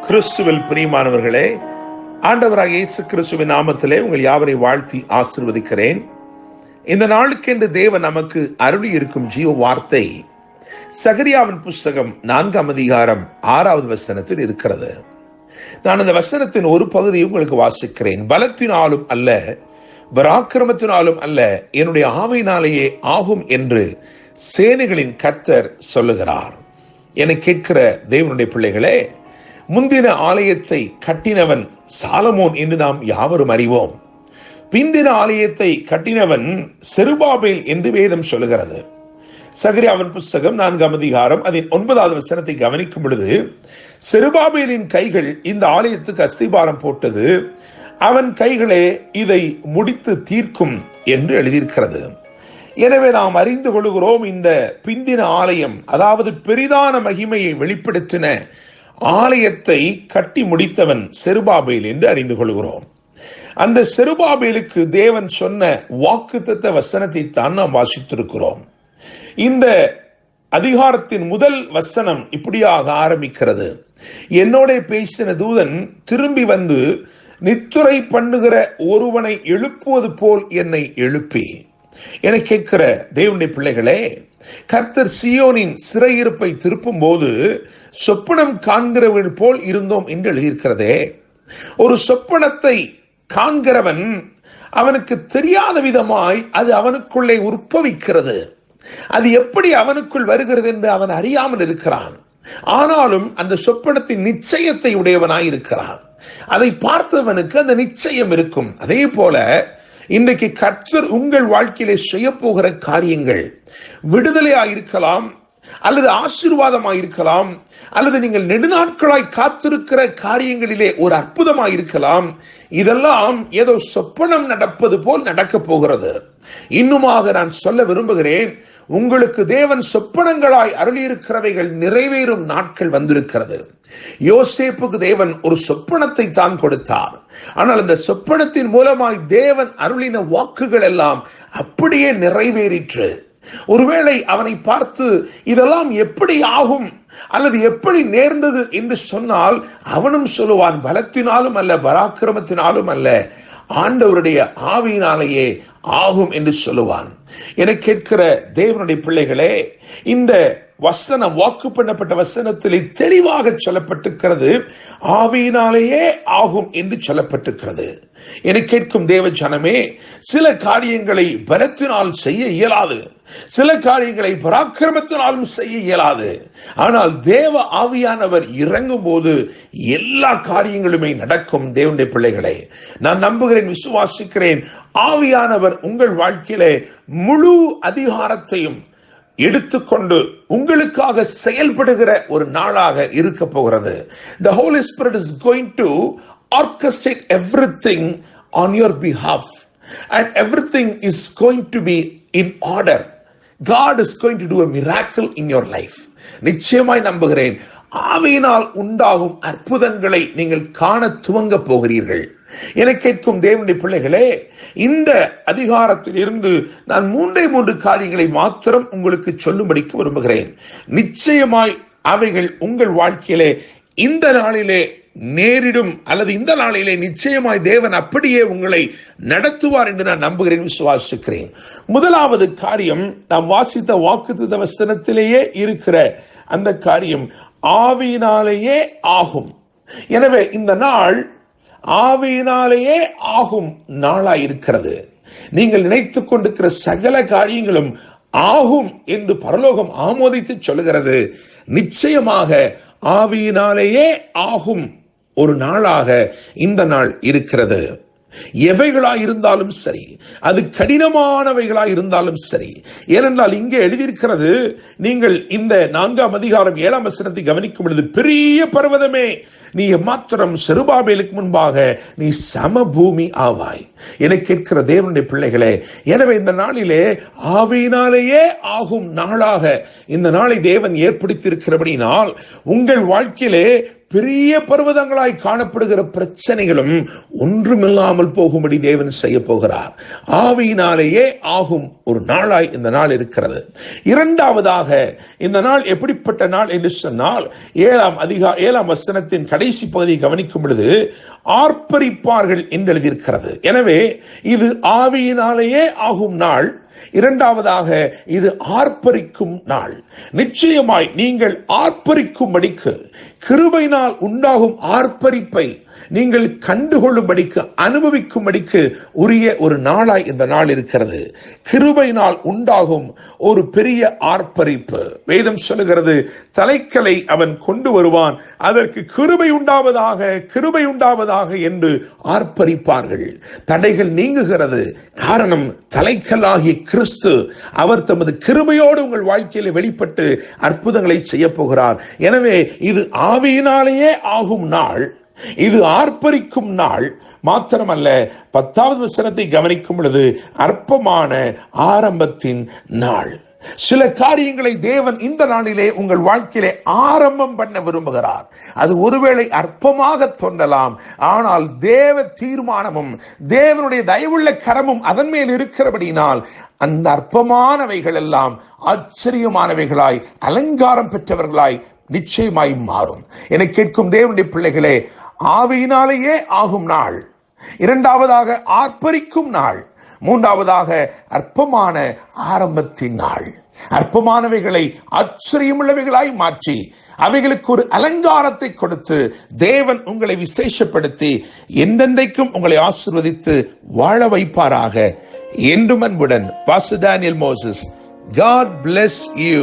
கிறிஸ்துவில் பிரியமானவர்களே, ஆண்டவராக இயேசு கிறிஸ்துவின் நாமத்திலே உங்கள் யாவரை வாழ்த்தி ஆசீர்வதிக்கிறேன். இந்த நாளுக்கென்று தேவன் நமக்கு அருளி இருக்கும் ஜீவ வார்த்தை சகரியாவின் புஸ்தகம் 4ஆம் அதிகாரம் 6வது வசனத்தில் இருக்கிறது. நான் அந்த வசனத்தின் ஒரு பகுதியை உங்களுக்கு வாசிக்கிறேன். பலத்தினாலும் அல்ல, பராக்கிரமத்தினாலும் அல்ல, என்னுடைய ஆவியினாலேயே ஆகும் என்று சேனைகளின் கர்த்தர் சொல்லுகிறார். என கேட்கிற தேவனுடைய பிள்ளைகளே, முந்தின ஆலயத்தை கட்டினவன் சாலமோன் என்று நாம் யாவரும் அறிவோம். பிந்தின ஆலயத்தை கட்டினவன் செருபாபேல் என்று வேதம் சொல்லுகிறது. சகரியாவின் புஸ்தகம் 4ஆம் அதிகாரம் அதன் 9வது வசனத்தை கவனிக்கும் பொழுது, செருபாபேலின் கைகள் இந்த ஆலயத்துக்கு அஸ்திபாரம் போட்டது, அவன் கைகளே இதை முடித்து தீர்க்கும் என்று எழுதியிருக்கிறது. எனவே நாம் அறிந்து கொள்கிறோம், இந்த பிந்தின ஆலயம், அதாவது பெரிதான மகிமையை வெளிப்படுத்தின ஆலயத்தை கட்டி முடித்தவன் செருபாபேல் என்று அறிந்து கொள்கிறோம். அந்த செருபாபேலுக்கு தேவன் சொன்ன வாக்குத்தத்த வசனத்தை தான் நாம் வாசித்திருக்கிறோம். இந்த அதிகாரத்தின் முதல் வசனம் இப்படியாக ஆரம்பிக்கிறது: என்னோட பேசின தூதன் திரும்பி வந்து நித்துரை பண்ணுகிற ஒருவனை எழுப்புவது போல் என்னை எழுப்பி. என கேட்கிற தேவனுடைய பிள்ளைகளே, கர்த்தர் சீயோனின் சிறையிருப்பை திருப்பும் போது சொப்பனம் காண்கிறவன் போல் இருந்தோம் என்று எழுதியிருக்கிறதே. ஒரு சொப்பனத்தை காண்கிறவன் அவனுக்கு தெரியாத விதமாய் அது அவனுக்குள்ளே உற்பவிக்கிறது. அது எப்படி அவனுக்குள் வருகிறது என்று அவன் அறியாமல் இருக்கிறான். ஆனாலும் அந்த சொப்பனத்தின் நிச்சயத்தை உடையவனாய் இருக்கிறான். அதை பார்த்தவனுக்கு அந்த நிச்சயம் இருக்கும். அதே போல இன்றைக்கு கர்த்தர் உங்கள் வாழ்க்கையிலே செய்ய போகிற காரியங்கள் விடுதலையாயிருக்கலாம், அல்லது ஆசீர்வாதமாயிருக்கலாம், அல்லது நீங்கள் நெடுநாட்களாய் காத்திருக்கிற காரியங்களிலே ஒரு அற்புதமாயிருக்கலாம். இதெல்லாம் ஏதோ சொப்பனம் நடப்பது போல் நடக்க போகிறது. இன்னுமாக நான் சொல்ல விரும்புகிறேன், உங்களுக்கு தேவன் சொப்பனங்களாய் அருளியிருக்கிறவைகள் நிறைவேறும் நாட்கள் வந்திருக்கிறது. யோசேப்புக்கு தேவன் ஒரு சொப்பனத்தை தான் கொடுத்தார். ஆனால் அந்த சொப்பனத்தின் மூலமாய் தேவன் அருளின வாக்குகள் எல்லாம் அப்படியே நிறைவேறிற்று. ஒருவேளை அவனை பார்த்து இதெல்லாம் எப்படி ஆகும் அல்லது எப்படி நேர்ந்தது என்று சொன்னால், அவனும் சொல்லுவான், பலத்தினாலும் அல்ல, பராக்கிரமத்தினாலும் அல்ல, ஆண்டவருடைய ஆவியினாலேயே ஆகும் என்று சொல்லுவான். என கேட்கிற தேவனுடைய பிள்ளைகளே, இந்த வசனம், வாக்கு பண்ணப்பட்ட வசனத்திலே தெளிவாக சொல்லப்பட்டிருக்கிறது, ஆவியினாலேயே ஆகும் என்று சொல்லப்பட்டிருக்கிறது. என கேட்கும் தேவ ஜனமே, சில காரியங்களை பலத்தினால் செய்ய இயலாது, சில காரியங்களை பராக்கிரமத்தினாலும் செய்ய இயலாது. ஆனால் தேவ ஆவியானவர் இறங்கும் போது எல்லா காரியங்களுமே நடக்கும். தேவனுடைய பிள்ளைகளை, நான் நம்புகிறேன், விசுவாசிக்கிறேன், ஆவியானவர் உங்கள் வாழ்க்கையிலே முழு அதிகாரத்தையும் எடுத்துக்கொண்டு உங்களுக்காக செயல்படுகிற ஒரு நாளாக இருக்க போகிறது. The Holy Spirit is going to orchestrate everything on your behalf and everything is going to be in order. God is going to do a miracle in your life. நிச்சயமாய் நம்புகிறேன், ஆவியினால் உண்டாகும் அற்புதங்களை நீங்கள் காண துவங்க போகிறீர்கள். என கேட்கும் தேவனுடைய பிள்ளைகளே, இந்த அதிகாரத்தில் இருந்து நான் 3 காரியங்களை மாத்திரம் உங்களுக்கு சொல்லும்படிக்கு விரும்புகிறேன். நிச்சயமாய் அவைகள் உங்கள் வாழ்க்கையிலே இந்த நாளிலே நேரிடும், அல்லது இந்த நாளிலே நிச்சயமாய் தேவன் அப்படியே உங்களை நடத்துவார் என்று நான் நம்புகிறேன், விசுவாசிக்கிறேன். முதலாவது காரியம், நாம் வாசித்த வாக்குத்தத்த வசனத்திலேயே இருக்கிற அந்த காரியம், ஆவியினாலேயே ஆகும். எனவே இந்த நாள் ஆவியினாலேயே ஆகும் நாளாய் இருக்கிறது. நீங்கள் நினைத்துக் கொண்டிருக்கிற சகல காரியங்களும் ஆகும் என்று பரலோகம் ஆமோதித்து சொல்லுகிறது. நிச்சயமாக ஆவியினாலேயே ஆகும் ஒரு நாளாக இந்த நாள் இருக்கிறது. எவைகளாய் இருந்தாலும் சரி, அது கடினமானவைகளாய் இருந்தாலும் சரி. ஏனென்றால் இங்கே எழுதியிருக்கிறது, நீங்கள் இந்த 4ஆம் அதிகாரம் 7ஆம் வசனத்தை கவனிக்கும் பொழுது, பெரிய பர்வதமே நீ மாத்திரம் செருபாபேலுக்கு முன்பாக நீ சமபூமி ஆவாய். என கேட்கிற தேவனுடைய பிள்ளைகளே, எனவே இந்த நாளிலே ஆவியினாலேயே ஆகும் நாளாக இந்த நாளை தேவன் ஏற்படுத்தி இருக்கிறபடினால் உங்கள் வாழ்க்கையிலே பெரிய பர்வதங்களாய் காணப்படுகிற பிரச்சனைகளும் ஒன்றுமில்லாமல் போகும்படி தேவன் செய்ய போகிறார். ஆவியினாலேயே ஆகும் ஒரு நாளாய் இந்த நாள் இருக்கிறது. இரண்டாவதாக இந்த நாள் எப்படிப்பட்ட நாள் என்று சொன்னால், 7ஆம் வசனத்தின் கடைசி பகுதியை கவனிக்கும் பொழுது ஆர்ப்பரிப்பார்கள் என்று எழுதியிருக்கிறது. எனவே இது ஆவியினாலேயே ஆகும் நாள். இரண்டாவதாக இது ஆர்ப்பரிக்கும் நாள். நிச்சயமாய் நீங்கள் ஆர்ப்பரிக்கும்படிக்கு, கிருபையினால் உண்டாகும் ஆர்ப்பரிப்பை நீங்கள் கண்டுகொள்ளும்படிக்கு, அனுபவிக்கும்படிக்கு உரிய ஒரு நாளாய் இந்த நாள் இருக்கிறது. கிருபையினால் உண்டாகும் ஒரு பெரிய ஆர்ப்பரிப்பு. வேதம் சொல்லுகிறது, தலைக்கலை அவன் கொண்டு வருவான், அதற்கு கிருபை உண்டாவதாக, கிருபை உண்டாவதாக என்று ஆர்ப்பரிப்பார்கள். தடைகள் நீங்குகிறது. காரணம், தலைக்கல்லாகிய கிறிஸ்து அவர் தமது கிருபையோடு உங்கள் வாழ்க்கையில் வெளிப்பட்டு அற்புதங்களை செய்ய போகிறார். எனவே இது ஆவியினாலேயே ஆகும் நாள், இது ஆர்ப்பரிக்கும் நாள். மாத்திரமல்ல, 10வது வசனத்தை கவனிக்கும் பொழுது அற்பமான ஆரம்பத்தின் நாள். சில காரியங்களை தேவன் இந்த நாளிலே உங்கள் வாழ்க்கையிலே ஆரம்பம் பண்ண விரும்புகிறார். அது ஒருவேளை அற்பமாக தோன்றலாம், ஆனால் தேவ தீர்மானமும் தேவனுடைய தயவுள்ள கரமும் அதன் மேல் இருக்கிறபடினால் அந்த அற்பமானவைகள் எல்லாம் ஆச்சரியமானவைகளாய், அலங்காரம் பெற்றவர்களாய் நிச்சயமாய் மாறும். என கேட்கும் தேவனுடைய பிள்ளைகளே, ஆவியினாலேயே ஆகும் நாள், இரண்டாவதாக ஆர்ப்பரிக்கும் நாள், மூன்றாவதாக அற்பமான ஆரம்பத்தின் நாள். அற்பமானவைகளை ஆச்சரியமுள்ளவைகளாய் மாற்றி அவைகளுக்கு ஒரு அலங்காரத்தை கொடுத்து தேவன் உங்களை விசேஷப்படுத்தி என்றென்றைக்கும் உங்களை ஆசீர்வதித்து வாழ வைப்பாராக. என்றும் அன்புடன் pastor Daniel Moses. God bless you.